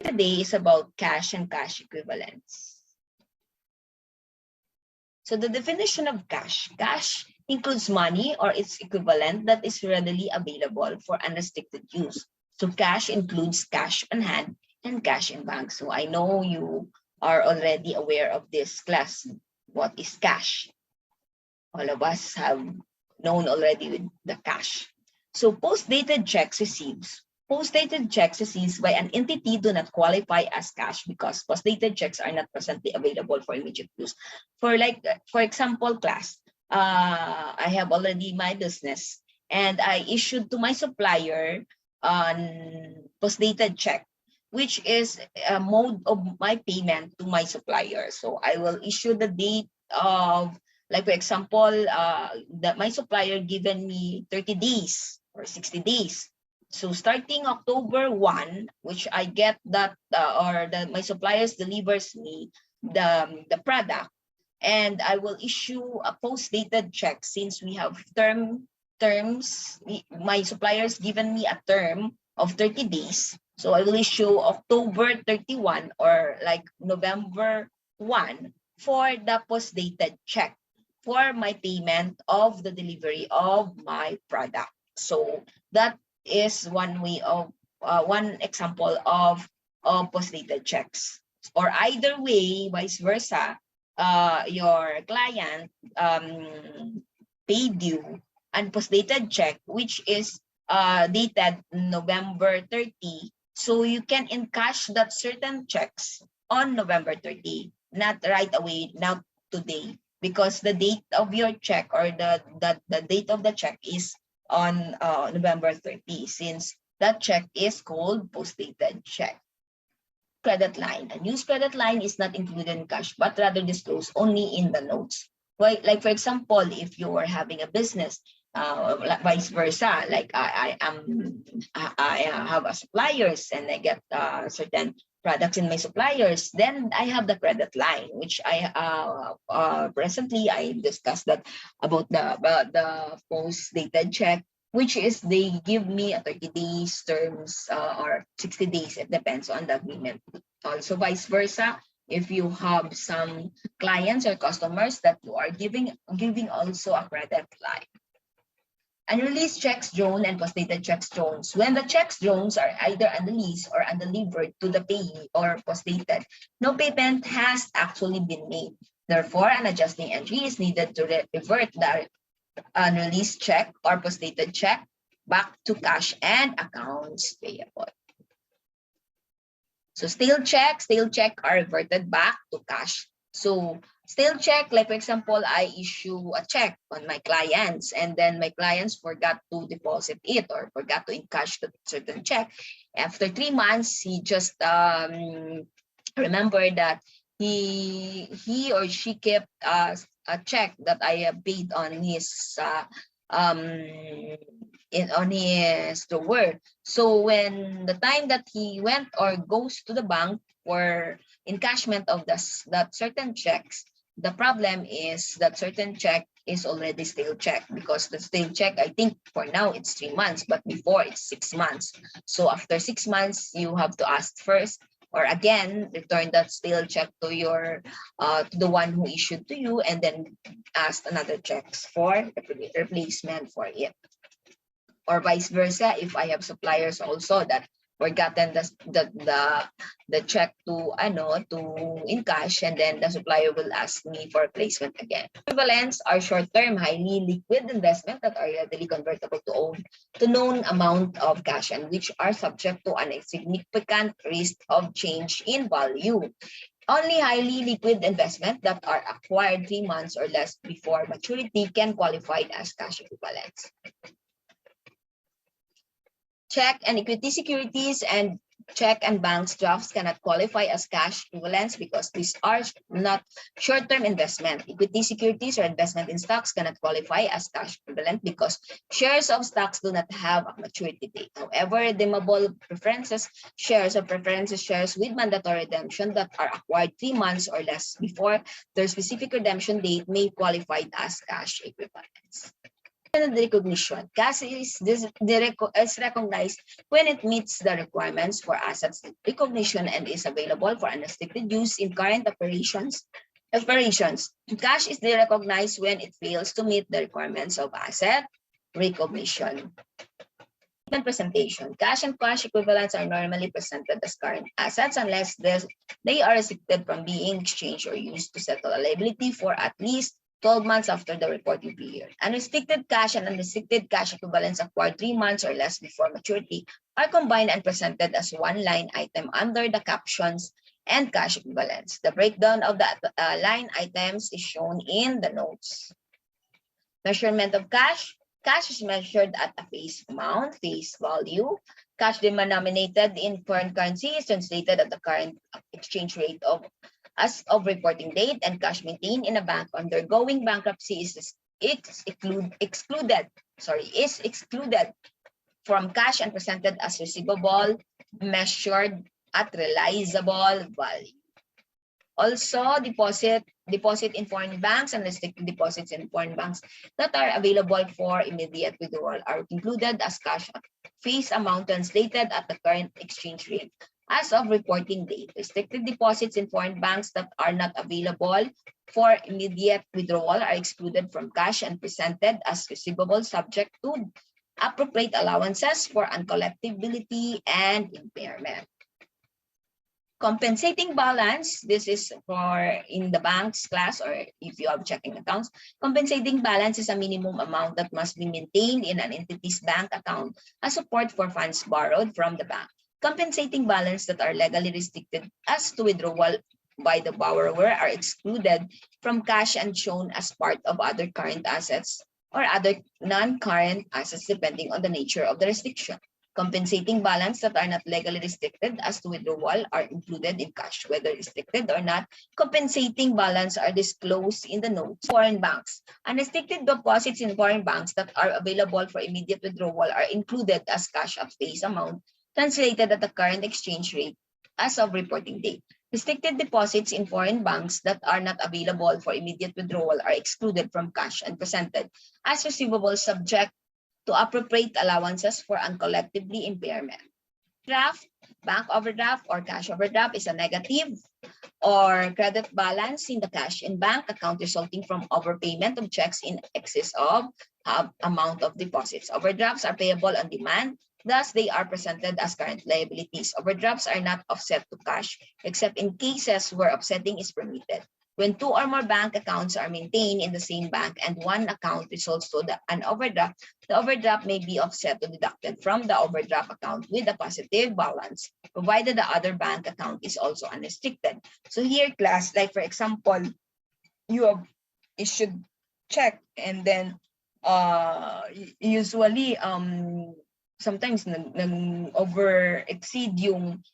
today is about cash and cash equivalents. So the definition of cash. Cash includes money or its equivalent that is readily available for unrestricted use. So cash includes cash on hand and cash in bank. So I know you are already aware of this class. What is cash? All of us have known already with the cash. So post-dated checks received by an entity do not qualify as cash because post-dated checks are not presently available for immediate use. For example, class, I have already my business and I issued to my supplier on post-dated check, which is a mode of my payment to my supplier. So I will issue the date of, like for example, that my supplier given me 30 days or 60 days. So starting October 1, which I get that, my suppliers delivers me the product, and I will issue a post-dated check since we have terms. My suppliers given me a term of 30 days. So I will issue October 31 or like November 1 for the post-dated check for my payment of the delivery of my product. So that is one way of one example of post-dated checks. Or either way, vice versa, your client paid you and post-dated check, which is dated November 30. So you can encash that certain checks on November 30, not right away, not today, because the date of your check or the date of the check is on November 30, since that check is called post-dated check. Credit line. A used credit line is not included in cash, but rather disclosed only in the notes. Like for example, if you are having a business, vice versa, like I have a suppliers and I get certain products in my suppliers, then I have the credit line, which I presently I discussed that about the post-dated check, which is they give me a 30 days terms or 60 days. It depends on the agreement. Also vice versa, if you have some clients or customers that you are giving also a credit line. Unreleased checks drawn and post-dated checks drawn. When the checks drawn are either unreleased or undelivered to the payee or post-dated, no payment has actually been made. Therefore, an adjusting entry is needed to revert the unreleased check or post-dated check back to cash and accounts payable. So stale check are reverted back to cash. So stale check, like for example, I issue a check on my clients and then my clients forgot to deposit it or forgot to encash the certain check. After 3 months, he just remembered that he or she kept a check that I have paid on his on his drawer. So when the time that he went or goes to the bank for encashment of that certain checks, the problem is that certain check is already stale check, because the stale check, I think for now it's 3 months, but before it's 6 months. So after 6 months, you have to ask first or again return that stale check to your to the one who issued to you, and then ask another checks for replacement for it. Or vice versa, if I have suppliers also that forgotten the check to encash, and then the supplier will ask me for replacement again. Equivalents are short-term, highly liquid investment that are readily convertible to known amount of cash and which are subject to an insignificant risk of change in value. Only highly liquid investment that are acquired 3 months or less before maturity can qualify as cash equivalents. Check and equity securities and check and banks drafts cannot qualify as cash equivalents because these are not short-term investment. Equity securities or investment in stocks cannot qualify as cash equivalent because shares of stocks do not have a maturity date. However, redeemable preferences shares with mandatory redemption that are acquired 3 months or less before their specific redemption date may qualify as cash equivalents. Derecognition. Cash is recognized when it meets the requirements for assets recognition and is available for unrestricted use in current operations. Cash is derecognized when it fails to meet the requirements of asset recognition. Presentation. Cash and cash equivalents are normally presented as current assets unless they are restricted from being exchanged or used to settle a liability for at least 12 months after the reporting period. Unrestricted cash and unrestricted cash equivalents acquired 3 months or less before maturity are combined and presented as one line item under the captions and cash equivalents. The breakdown of the line items is shown in the notes. Measurement of cash. Cash is measured at a face amount, face value. Cash denominated in foreign currency is translated at the current exchange rate as of reporting date, and cash maintained in a bank undergoing bankruptcy is excluded from cash and presented as receivable measured at realizable value. Also, deposit in foreign banks and restricted deposits in foreign banks that are available for immediate withdrawal are included as cash at face amount translated at the current exchange rate as of reporting date. Restricted deposits in foreign banks that are not available for immediate withdrawal are excluded from cash and presented as receivable subject to appropriate allowances for uncollectibility and impairment. Compensating balance, this is for in the banks class or if you have checking accounts. Compensating balance is a minimum amount that must be maintained in an entity's bank account as support for funds borrowed from the bank. Compensating balance that are legally restricted as to withdrawal by the borrower are excluded from cash and shown as part of other current assets or other non-current assets depending on the nature of the restriction. Compensating balance that are not legally restricted as to withdrawal are included in cash, whether restricted or not. Compensating balance are disclosed in the notes. Foreign banks. Unrestricted deposits in foreign banks that are available for immediate withdrawal are included as cash at face amount, translated at the current exchange rate as of reporting date. Restricted deposits in foreign banks that are not available for immediate withdrawal are excluded from cash and presented as receivable subject to appropriate allowances for uncollectibly impairment. Bank overdraft or cash overdraft is a negative or credit balance in the cash and bank account resulting from overpayment of checks in excess of amount of deposits. Overdrafts are payable on demand, thus they are presented as current liabilities. Overdrafts are not offset to cash except in cases where offsetting is permitted. When 2 or more bank accounts are maintained in the same bank and one account results to an overdraft, the overdraft may be offset or deducted from the overdraft account with a positive balance, provided the other bank account is also unrestricted. So here, class, like for example, you have issued check and then usually sometimes over exceed yung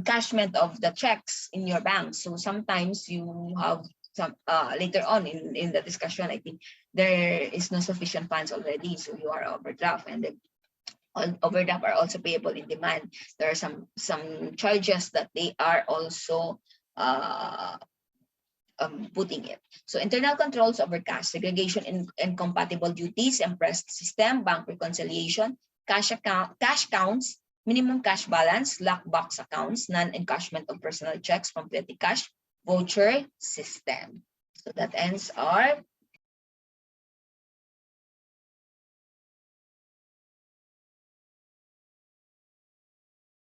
cashment of the checks in your bank. So sometimes you have some later on in the discussion, I think there is no sufficient funds already, so you are overdraft, and then overdraft are also payable in demand. There are some charges that they are also putting it. So internal controls over cash, segregation in incompatible duties, impressed system, bank reconciliation, cash counts, minimum cash balance, lockbox accounts, non-encashment of personal checks from petty cash, voucher system. So that ends our